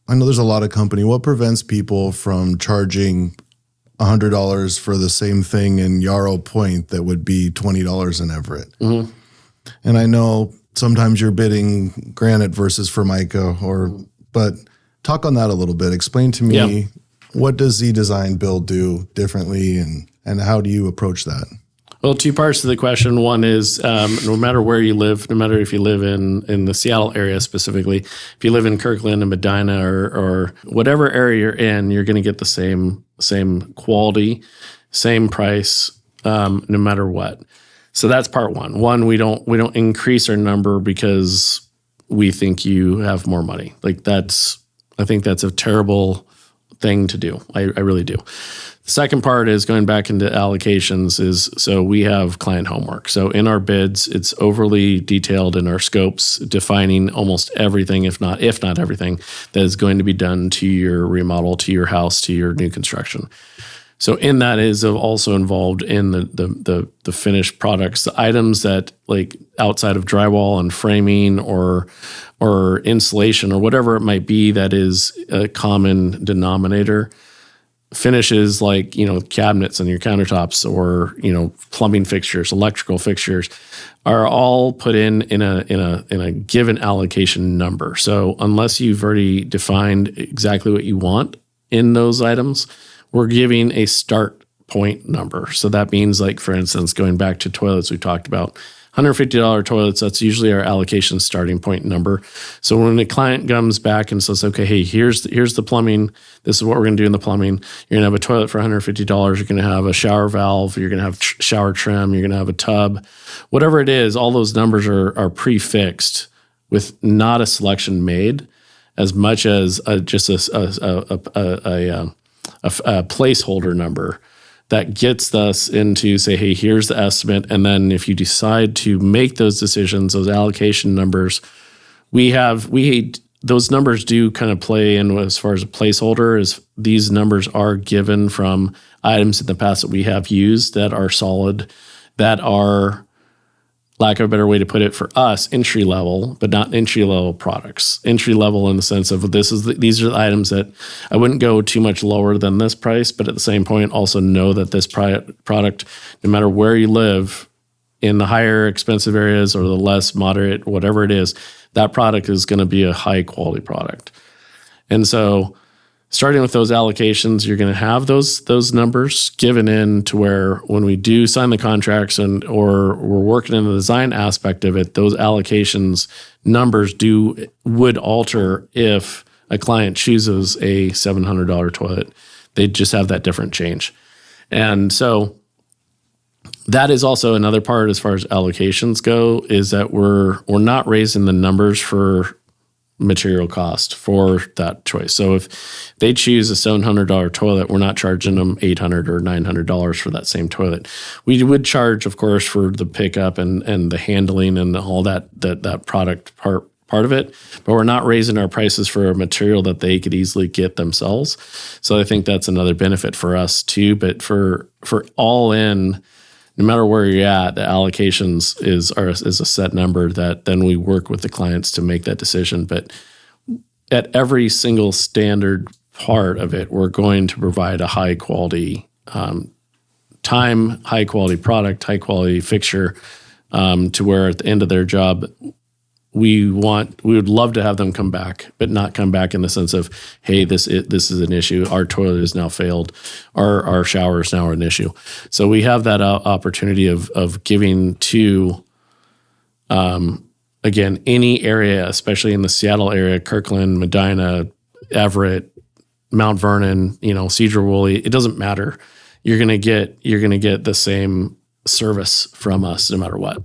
I know there's a lot of company. What prevents people from charging $100 for the same thing in Yarrow Point that would be $20 in Everett? Mm-hmm. And I know sometimes you're bidding granite versus Formica, but talk on that a little bit. Explain to me, what does Z-Design Build do differently, and how do you approach that? Well, two parts to the question. One is no matter where you live, no matter if you live in the Seattle area specifically, if you live in Kirkland and Medina or whatever area you're in, you're going to get the same quality, same price, no matter what. So that's part one. One, we don't increase our number because we think you have more money. I think that's a terrible thing to do. I really do. The second part is going back into allocations so we have client homework. So in our bids, it's overly detailed in our scopes, defining almost everything, if not everything, that is going to be done to your remodel, to your house, to your new construction. So in that is also involved in the finished products, the items that like outside of drywall and framing or insulation or whatever it might be that is a common denominator. Finishes like, cabinets on your countertops or, plumbing fixtures, electrical fixtures are all put in a given allocation number. So unless you've already defined exactly what you want in those items, we're giving a start point number. So that means, like, for instance, going back to toilets we talked about, $150 toilets, that's usually our allocation starting point number. So when the client comes back and says, okay, hey, here's the plumbing, this is what we're going to do in the plumbing. You're going to have a toilet for $150. You're going to have a shower valve. You're going to have shower trim. You're going to have a tub. Whatever it is, all those numbers are prefixed with not a selection made as much as just a placeholder number that gets us into say, hey, here's the estimate. And then if you decide to make those decisions, those allocation numbers, those numbers do kind of play in as far as a placeholder, is these numbers are given from items in the past that we have used that are solid, that are, lack of a better way to put it, for us, entry level, but not entry level products. Entry level in the sense of these are the items that I wouldn't go too much lower than this price, but at the same point also know that this product, no matter where you live, in the higher expensive areas or the less moderate, whatever it is, that product is going to be a high quality product. And so starting with those allocations, you're going to have those numbers given in to where when we do sign the contracts or we're working in the design aspect of it, those allocations numbers would alter if a client chooses a $700 toilet. They just have that different change. And so that is also another part as far as allocations go, is that we're not raising the numbers for material cost for that choice. So if they choose a $700 toilet, we're not charging them $800 or $900 for that same toilet. We would charge, of course, for the pickup and the handling and all that product part of it, but we're not raising our prices for a material that they could easily get themselves. So I think that's another benefit for us too. But for all in, no matter where you're at, the allocations is a set number that then we work with the clients to make that decision. But at every single standard part of it, we're going to provide a high quality time, high quality product, high quality fixture, to where at the end of their job, we would love to have them come back, but not come back in the sense of, hey, this is an issue. Our toilet is now failed. Our shower is now an issue. So we have that opportunity of giving to, again, any area, especially in the Seattle area, Kirkland, Medina, Everett, Mount Vernon, Cedar Woolley. It doesn't matter. You're gonna get the same service from us no matter what.